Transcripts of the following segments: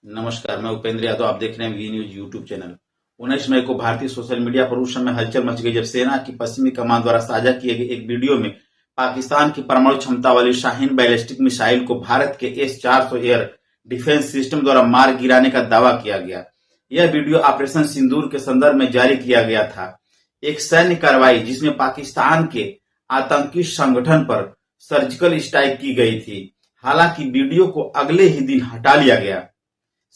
नमस्कार, मैं उपेंद्र यादव। आप देख रहे हैं वी न्यूज यूट्यूब चैनल। 19 मई को भारतीय सोशल मीडिया पर उस समय हलचल मच गई जब सेना की पश्चिमी कमान द्वारा साझा किए गए एक वीडियो में पाकिस्तान की परमाणु क्षमता वाली शाहीन बैलिस्टिक मिसाइल को भारत के S-400 एयर डिफेंस सिस्टम द्वारा मार गिराने का दावा किया गया। यह वीडियो ऑपरेशन सिंदूर के संदर्भ में जारी किया गया था, एक सैन्य कार्रवाई जिसमें पाकिस्तान के आतंकी संगठन पर सर्जिकल स्ट्राइक की गई थी। हालांकि वीडियो को अगले ही दिन हटा लिया गया।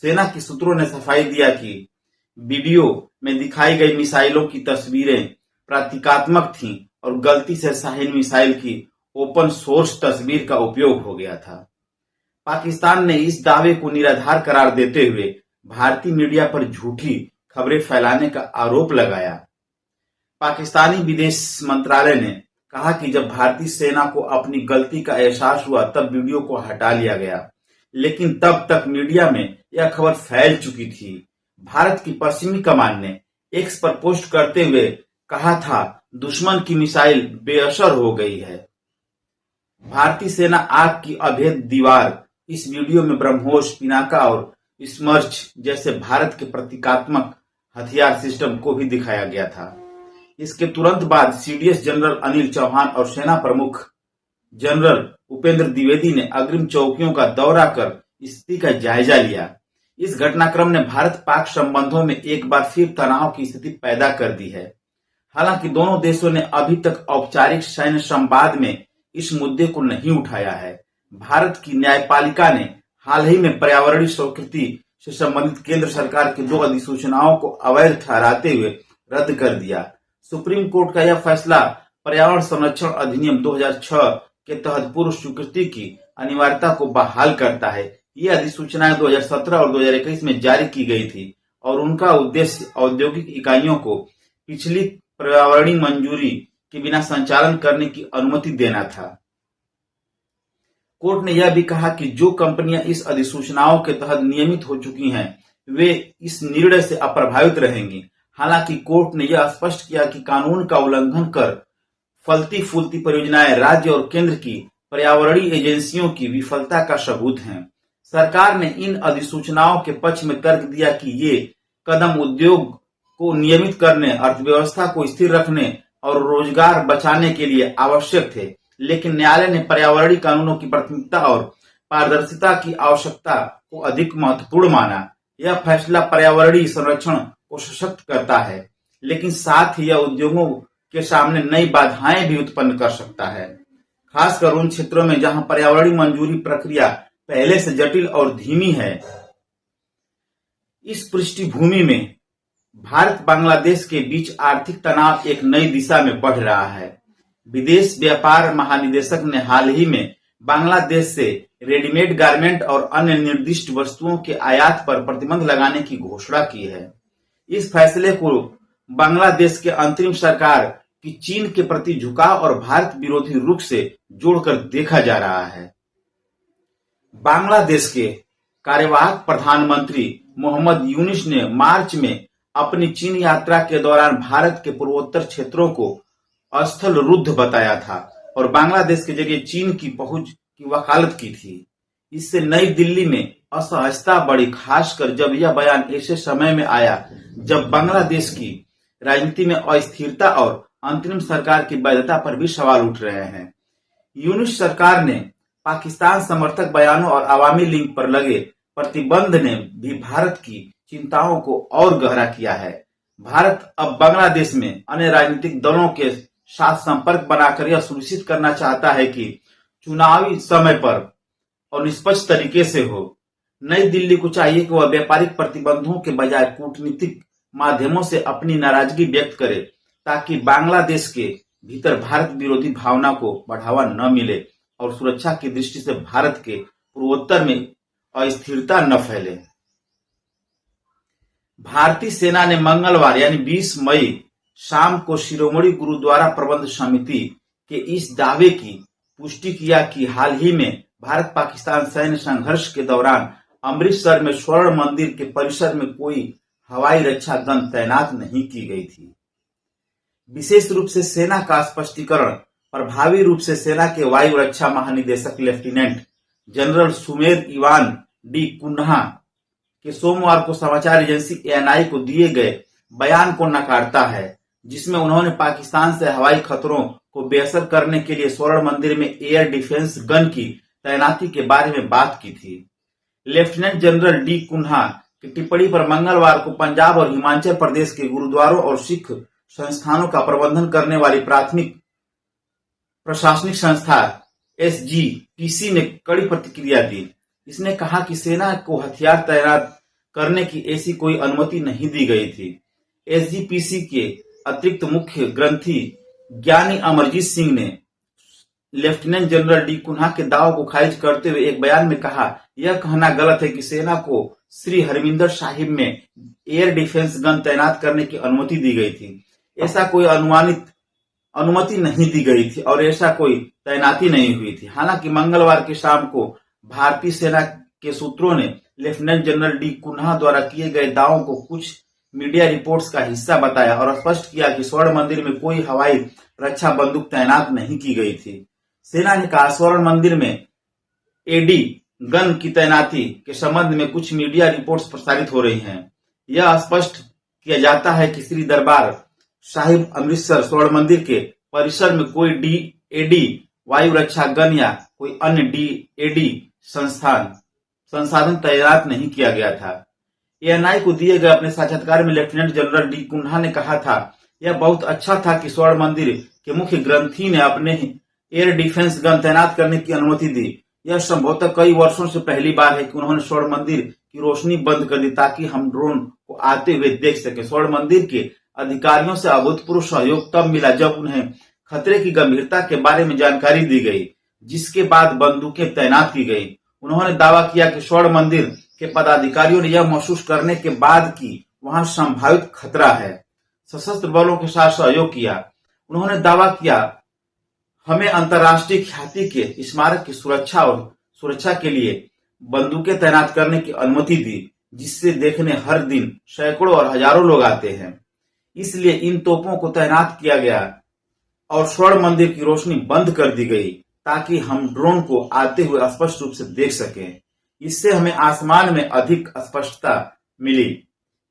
सेना के सूत्रों ने सफाई दिया कि वीडियो में दिखाई गई मिसाइलों की तस्वीरें प्रतीकात्मक थीं और गलती से शाहीन मिसाइल की ओपन सोर्स तस्वीर का उपयोग हो गया था। पाकिस्तान ने इस दावे को निराधार करार देते हुए भारतीय मीडिया पर झूठी खबरें फैलाने का आरोप लगाया। पाकिस्तानी विदेश मंत्रालय ने कहा कि जब भारतीय सेना को अपनी गलती का एहसास हुआ तब वीडियो को हटा लिया गया, लेकिन तब तक मीडिया में यह खबर फैल चुकी थी। भारत की पश्चिमी कमान ने एक्स पर पोस्ट करते हुए कहा था, दुश्मन की मिसाइल बेअसर हो गई है। भारतीय सेना आग की अभेद दीवार इस वीडियो में ब्रह्मोस, पिनाका और स्मर्च जैसे भारत के प्रतीकात्मक हथियार सिस्टम को भी दिखाया गया था। इसके तुरंत बाद सीडीएस जनरल अनिल चौहान और सेना प्रमुख जनरल उपेंद्र द्विवेदी ने अग्रिम चौकियों का दौरा कर स्थिति का जायजा लिया। इस घटनाक्रम ने भारत पाक संबंधों में एक बार फिर तनाव की स्थिति पैदा कर दी है। हालांकि दोनों देशों ने अभी तक औपचारिक सैन्य संवाद में इस मुद्दे को नहीं उठाया है। भारत की न्यायपालिका ने हाल ही में पर्यावरणीय स्वीकृति से संबंधित केंद्र सरकार की 2 अधिसूचनाओं को अवैध ठहराते हुए रद्द कर दिया। सुप्रीम कोर्ट का यह फैसला पर्यावरण संरक्षण अधिनियम 2006 के तहत पूर्व स्वीकृति की अनिवार्यता को बहाल करता है। ये अधिसूचनाएं 2017 और 2021 में जारी की गई थी और उनका उद्देश्य औद्योगिक इकाइयों को पिछली पर्यावरणीय मंजूरी के बिना संचालन करने की अनुमति देना था। कोर्ट ने यह भी कहा कि जो कंपनियां इस अधिसूचनाओं के तहत नियमित हो चुकी हैं, वे इस निर्णय से अप्रभावित रहेंगी। हालांकि कोर्ट ने यह स्पष्ट किया कि कानून का उल्लंघन कर फलती फूलती परियोजनाएं राज्य और केंद्र की पर्यावरणीय एजेंसियों की विफलता का सबूत हैं। सरकार ने इन अधिसूचनाओं के पक्ष में तर्क दिया कि ये कदम उद्योग को नियमित करने, अर्थव्यवस्था को स्थिर रखने और रोजगार बचाने के लिए आवश्यक थे, लेकिन न्यायालय ने पर्यावरणीय कानूनों की प्राथमिकता और पारदर्शिता की आवश्यकता को अधिक महत्वपूर्ण माना। यह फैसला पर्यावरणीय संरक्षण को सशक्त करता है, लेकिन साथ ही यह उद्योगों के सामने नई बाधाएं भी उत्पन्न कर सकता है, खासकर उन क्षेत्रों में जहां पर्यावरणीय मंजूरी प्रक्रिया पहले से जटिल और धीमी है। इस पृष्ठभूमि में भारत बांग्लादेश के बीच आर्थिक तनाव एक नई दिशा में बढ़ रहा है। विदेश व्यापार महानिदेशक ने हाल ही में बांग्लादेश से रेडीमेड गारमेंट और अन्य निर्दिष्ट वस्तुओं के आयात पर प्रतिबंध लगाने की घोषणा की है। इस फैसले को बांग्लादेश के अंतरिम सरकार की चीन के प्रति झुकाव और भारत विरोधी रुख से जोड़कर देखा जा रहा है। बांग्लादेश के कार्यवाहक प्रधानमंत्री मोहम्मद यूनुस ने मार्च में अपनी चीन यात्रा के दौरान भारत के पूर्वोत्तर क्षेत्रों को स्थल रुद्ध बताया था और बांग्लादेश के जरिए चीन की पहुंच की वकालत की थी। इससे नई दिल्ली में असहजता बढ़ी, खासकर जब यह बयान ऐसे समय में आया जब बांग्लादेश की राजनीति में अस्थिरता और अंतरिम सरकार की वैधता पर भी सवाल उठ रहे हैं। यूनुस सरकार ने पाकिस्तान समर्थक बयानों और अवामी लीग पर लगे प्रतिबंध ने भी भारत की चिंताओं को और गहरा किया है। भारत अब बांग्लादेश में अन्य राजनीतिक दलों के साथ संपर्क बनाकर यह सुनिश्चित करना चाहता है कि चुनावी समय पर और निष्पक्ष तरीके से हो। नई दिल्ली को चाहिए कि वह व्यापारिक प्रतिबंधों के बजाय कूटनीतिक माध्यमों से अपनी नाराजगी व्यक्त करे, ताकि बांग्लादेश के भीतर भारत विरोधी भावना को बढ़ावा न मिले और सुरक्षा की दृष्टि से भारत के पूर्वोत्तर में अस्थिरता न फैले। भारतीय सेना ने मंगलवार यानी 20 मई शाम को शिरोमणि गुरुद्वारा प्रबंध समिति के इस दावे की पुष्टि किया कि हाल ही में भारत पाकिस्तान सैन्य संघर्ष के दौरान अमृतसर में स्वर्ण मंदिर के परिसर में कोई हवाई रक्षा दल तैनात नहीं की गई थी। विशेष रूप से सेना का स्पष्टीकरण प्रभावी रूप से सेना के वायु रक्षा महानिदेशक lieutenant general Sumer Ivan D'Cunha के सोमवार को समाचार एजेंसी एएनआई को दिए गए बयान को नकारता है, जिसमें उन्होंने पाकिस्तान से हवाई खतरों को बेअसर करने के लिए स्वर्ण मंदिर में एयर डिफेंस गन की तैनाती के बारे में बात की थी। लेफ्टिनेंट जनरल डी कुन्हा की टिप्पणी पर मंगलवार को पंजाब और हिमाचल प्रदेश के गुरुद्वारों और सिख संस्थानों का प्रबंधन करने वाली प्राथमिक प्रशासनिक संस्था एसजीपीसी ने कड़ी प्रतिक्रिया दी। इसने कहा कि सेना को हथियार तैनात करने की ऐसी कोई अनुमति नहीं दी गई थी। एसजीपीसी के अतिरिक्त मुख्य ग्रंथी ज्ञानी अमरजीत सिंह ने लेफ्टिनेंट जनरल डी कुन्हा के दावों को खारिज करते हुए एक बयान में कहा, यह कहना गलत है कि सेना को श्री हरमिंदर साहिब में एयर डिफेंस गन तैनात करने की अनुमति दी गई थी। ऐसा कोई अनुमति नहीं दी गई थी और ऐसा कोई तैनाती नहीं हुई थी। हालांकि मंगलवार की शाम को भारतीय सेना के सूत्रों ने लेफ्टिनेंट जनरल डी कुन्हा द्वारा किए गए दावों को कुछ मीडिया रिपोर्ट्स का हिस्सा बताया और स्पष्ट किया कि स्वर्ण मंदिर में कोई हवाई रक्षा बंदूक तैनात नहीं की गई थी। सेना ने कहा, स्वर्ण मंदिर में एडी गन की तैनाती के संबंध में कुछ मीडिया रिपोर्ट्स प्रसारित हो रही हैं। यह स्पष्ट किया जाता है कि श्री दरबार साहिब अमृतसर स्वर्ण मंदिर के परिसर में कोई डीएडी वायु रक्षा गन या कोई अन्य डीएडी संसाधन तैनात नहीं किया गया था। एएनआई को दिए गए अपने साक्षात्कार में लेफ्टिनेंट जनरल डी कुन्हा ने कहा था, यह बहुत अच्छा था कि स्वर्ण मंदिर के मुख्य ग्रंथी ने अपने एयर डिफेंस गन तैनात करने की अनुमति दी। यह संभवतः कई वर्षों से पहली बार है कि उन्होंने स्वर्ण मंदिर की रोशनी बंद कर दी ताकि हम ड्रोन को आते हुए देख सके। स्वर्ण मंदिर के अधिकारियों से अभूतपूर्व सहयोग तब मिला जब उन्हें खतरे की गंभीरता के बारे में जानकारी दी गई, जिसके बाद बंदूकें तैनात की गई। उन्होंने दावा किया कि स्वर्ण मंदिर के पदाधिकारियों ने यह महसूस करने के बाद कि वहां संभावित खतरा है, सशस्त्र बलों के साथ सहयोग किया। उन्होंने दावा किया, हमें अंतर्राष्ट्रीय ख्याति के स्मारक की सुरक्षा के लिए बंदूकें तैनात करने की अनुमति दी, जिससे देखने हर दिन सैकड़ों और हजारों लोग आते हैं। इसलिए इन तोपों को तैनात किया गया और स्वर्ण मंदिर की रोशनी बंद कर दी गई ताकि हम ड्रोन को आते हुए स्पष्ट रूप से देख सकें। इससे हमें आसमान में अधिक स्पष्टता मिली,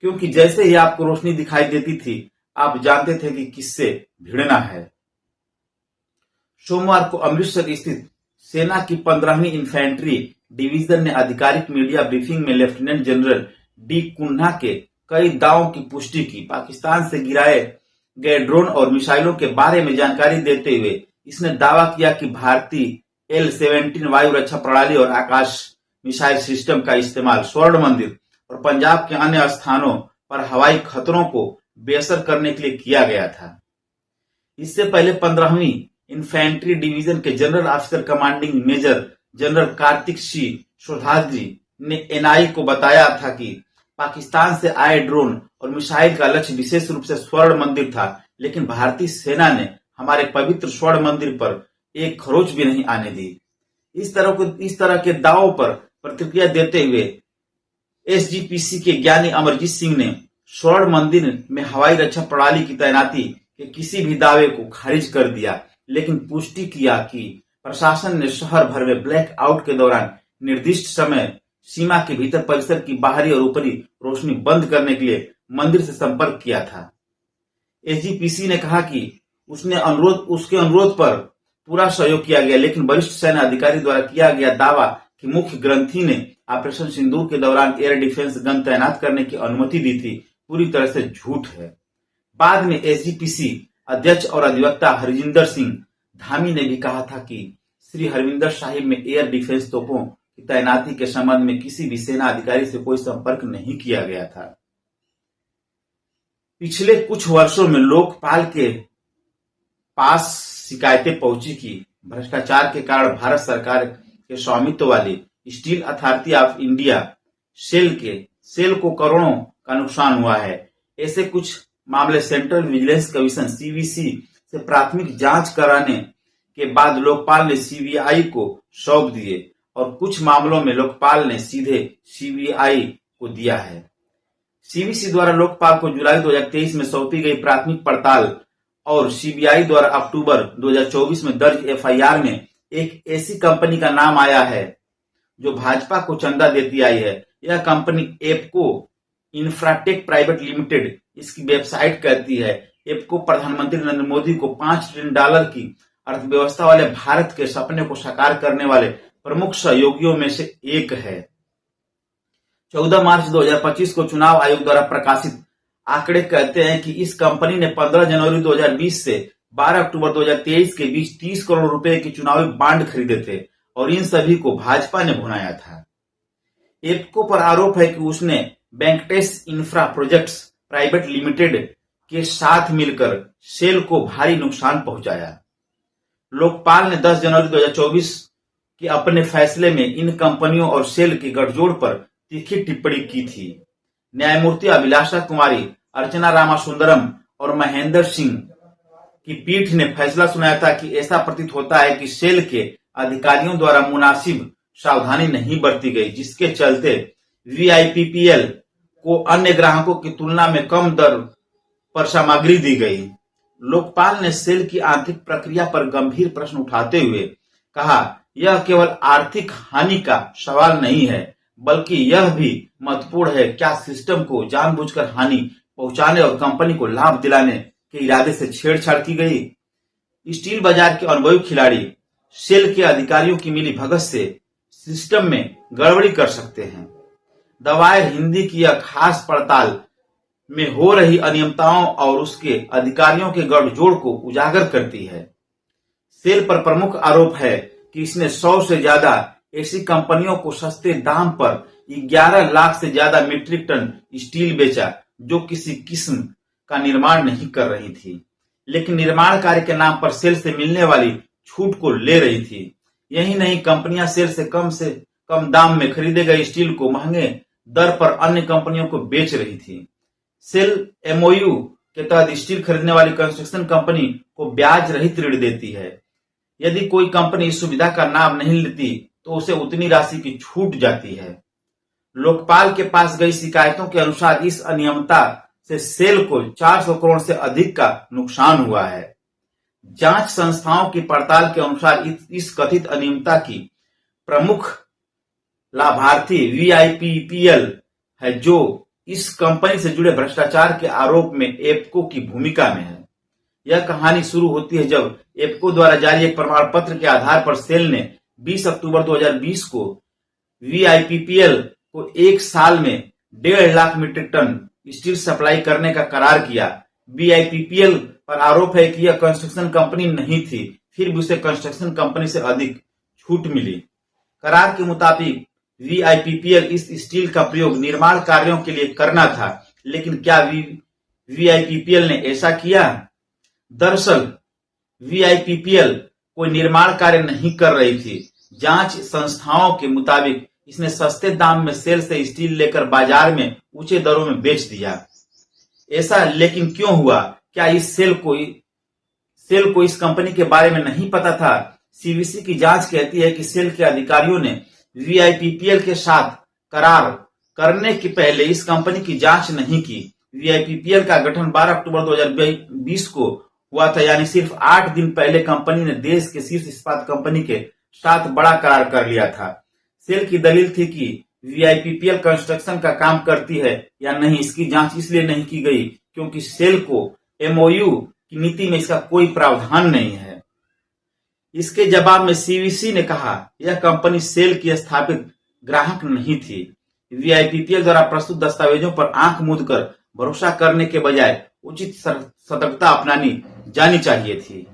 क्योंकि जैसे ही आपको रोशनी दिखाई देती थी, आप जानते थे कि किससे भिड़ना है। सोमवार को अमृतसर स्थित सेना की 15वीं इन्फेंट्री डिवीजन ने आधिकारिक मीडिया ब्रीफिंग में लेफ्टिनेंट जनरल डी कुन्हा के कई दावों की पुष्टि की। पाकिस्तान से गिराए गए ड्रोन और मिसाइलों के बारे में जानकारी देते हुए इसने दावा किया कि भारतीय L-17 वायु रक्षा प्रणाली और आकाश मिसाइल सिस्टम का इस्तेमाल स्वर्ण मंदिर और पंजाब के अन्य स्थानों पर हवाई खतरों को बेअसर करने के लिए किया गया था। इससे पहले 15वीं इन्फेंट्री डिवीजन के general officer commanding major general Kartik C Seshadri ने एनआई को बताया था कि पाकिस्तान से आए ड्रोन और मिसाइल का लक्ष्य विशेष रूप से स्वर्ण मंदिर था, लेकिन भारतीय सेना ने हमारे पवित्र स्वर्ण मंदिर पर एक खरोच भी नहीं आने दी। इस तरह के दावों पर प्रतिक्रिया देते हुए एसजीपीसी के ज्ञानी अमरजीत सिंह ने स्वर्ण मंदिर में हवाई रक्षा प्रणाली की तैनाती के किसी भी दावे को खारिज कर दिया, लेकिन पुष्टि किया कि प्रशासन ने शहर भर में ब्लैक आउट के दौरान निर्दिष्ट समय सीमा के भीतर परिसर की बाहरी और ऊपरी रोशनी बंद करने के लिए मंदिर से संपर्क किया था। एसजीपीसी ने कहा कि उसके अनुरोध पर पूरा सहयोग किया गया, लेकिन वरिष्ठ सेना अधिकारी द्वारा किया गया दावा कि मुख्य ग्रंथी ने ऑपरेशन सिंदूर के दौरान एयर डिफेंस गन तैनात करने की अनुमति दी थी, पूरी तरह से झूठ है। बाद में एसजीपीसी अध्यक्ष और अधिवक्ता हरजिंदर सिंह धामी ने भी कहा था कि श्री हरमिंदर साहिब में एयर डिफेंस तोपों की तैनाती के संबंध में किसी भी सेना अधिकारी से कोई संपर्क नहीं किया गया था। पिछले कुछ वर्षों में लोकपाल के पास शिकायतें पहुंची कि भ्रष्टाचार के कारण भारत सरकार के स्वामित्व वाली Steel Authority of India SAIL को करोड़ों का नुकसान हुआ है। ऐसे कुछ मामले सेंट्रल विजिलेंस कमीशन सीवीसी से प्राथमिक जांच कराने के बाद लोकपाल ने सीबीआई को सौंप दिए और कुछ मामलों में लोकपाल ने सीधे सीबीआई को दिया है। सीवीसी द्वारा लोकपाल को जुलाई 2023 में सौंपी गई प्राथमिक पड़ताल और सीबीआई द्वारा अक्टूबर 2024 में दर्ज एफआईआर में एक ऐसी कंपनी का नाम आया है जो भाजपा को चंदा देती आई है। यह company Apco Infratech Private Limited इसकी वेबसाइट कहती है। एप्को प्रधानमंत्री नरेंद्र मोदी को $5 ट्रिलियन की अर्थव्यवस्था वाले भारत के सपने को साकार करने वाले प्रमुख सहयोगियों में से एक है। 14 मार्च 2025 को चुनाव आयोग द्वारा प्रकाशित आंकड़े कहते हैं कि इस कंपनी ने 15 जनवरी 2020 से 12 अक्टूबर 2023 के बीच 30 करोड़ रुपए के चुनावी बांड खरीदे थे और इन सभी को भाजपा ने भुनाया था। एप्को पर आरोप है कि उसने Venkatesh infra projects private limited के साथ मिलकर सेल को भारी नुकसान पहुंचाया। लोकपाल ने 10 जनवरी 2024 के अपने फैसले में इन कंपनियों और सेल के गठजोड़ पर तीखी टिप्पणी की थी। न्यायमूर्ति अभिलाषा कुमारी, अर्चना रामासुंदरम और महेंद्र सिंह की पीठ ने फैसला सुनाया था कि ऐसा प्रतीत होता है कि सेल के अधिकारियों द्वारा मुनासिब सावधानी नहीं बरती गई, जिसके चलते वीआईपीपीएल को अन्य ग्राहकों की तुलना में कम दर पर सामग्री दी गई। लोकपाल ने सेल की आंतरिक प्रक्रिया पर गंभीर प्रश्न उठाते हुए कहा, यह केवल आर्थिक हानि का सवाल नहीं है, बल्कि यह भी महत्वपूर्ण है क्या सिस्टम को जानबूझकर हानि पहुंचाने और कंपनी को लाभ दिलाने के इरादे से छेड़छाड़ की गई। स्टील बाजार के अनुभवी खिलाड़ी सेल के अधिकारियों की मिली भगत से सिस्टम में गड़बड़ी कर सकते हैं। द वायर हिंदी की यह खास पड़ताल में हो रही अनियमितताओं और उसके अधिकारियों के गठजोड़ को उजागर करती है। सेल पर प्रमुख आरोप है कि इसने 100 से ज्यादा ऐसी कंपनियों को सस्ते दाम पर 11 लाख से ज्यादा मीट्रिक टन स्टील बेचा जो किसी किस्म का निर्माण नहीं कर रही थी, लेकिन निर्माण कार्य के नाम पर सेल से मिलने वाली छूट को ले रही थी। यही नहीं, कंपनियां सेल से कम दाम में खरीदे गए स्टील को महंगे दर पर अन्य कंपनियों को बेच रही थी। सेल एमओयू के तहत स्टील खरीदने वाली कंस्ट्रक्शन कंपनी को ब्याज रहित ऋण देती है। यदि कोई कंपनी इस सुविधा का लाभ नहीं लेती तो उसे उतनी राशि की छूट जाती है। लोकपाल के पास गई शिकायतों के अनुसार इस अनियमितता से सेल को 400 करोड़ से अधिक का नुकसान हुआ है। जांच संस्थाओं की पड़ताल के अनुसार इस कथित अनियमितता की प्रमुख लाभार्थी वीआईपीपीएल है, जो इस कंपनी से जुड़े भ्रष्टाचार के आरोप में एप्को की भूमिका में है। यह कहानी शुरू होती है जब एप्को द्वारा जारी एक प्रमाण पत्र के आधार पर सेल ने 20 अक्टूबर 2020 को वीआईपीपीएल को एक साल में 1.5 lakh metric ton steel supply करने का करार किया। वीआईपीपीएल पर आरोप है कि यह कंस्ट्रक्शन कंपनी नहीं थी, फिर भी उसे कंस्ट्रक्शन कंपनी से अधिक छूट मिली। करार के मुताबिक वीआईपीपीएल इस स्टील का प्रयोग निर्माण कार्यों के लिए करना था, लेकिन क्या वीआईपीपीएल ने ऐसा किया? दरअसल वीआईपीपीएल कोई निर्माण कार्य नहीं कर रही थी। जांच संस्थाओं के मुताबिक इसने सस्ते दाम में सेल से स्टील लेकर बाजार में ऊंचे दरों में बेच दिया। ऐसा लेकिन क्यों हुआ? क्या इस सेल को इस कंपनी के बारे में नहीं पता था? सीवीसी की जांच कहती है कि सेल के अधिकारियों ने वीआईपीपीएल के साथ करार करने के पहले इस कंपनी की जांच नहीं की। वीआईपीपीएल का गठन 12 अक्टूबर 2020 को हुआ था, यानी सिर्फ 8 दिन पहले कंपनी ने देश के शीर्ष इस्पात कंपनी के साथ बड़ा करार कर लिया था। सेल की दलील थी कि वीआईपीपीएल कंस्ट्रक्शन का काम करती है या नहीं, इसकी जांच इसलिए नहीं की गई क्योंकि सेल को एमओयू की नीति में इसका कोई प्रावधान नहीं है। इसके जवाब में सीवीसी ने कहा, यह कंपनी सेल की स्थापित ग्राहक नहीं थी। वीआईपीपीएल द्वारा प्रस्तुत दस्तावेजों पर आंख मूंद कर भरोसा करने के बजाय उचित सतर्कता अपनानी जानी चाहिए थी।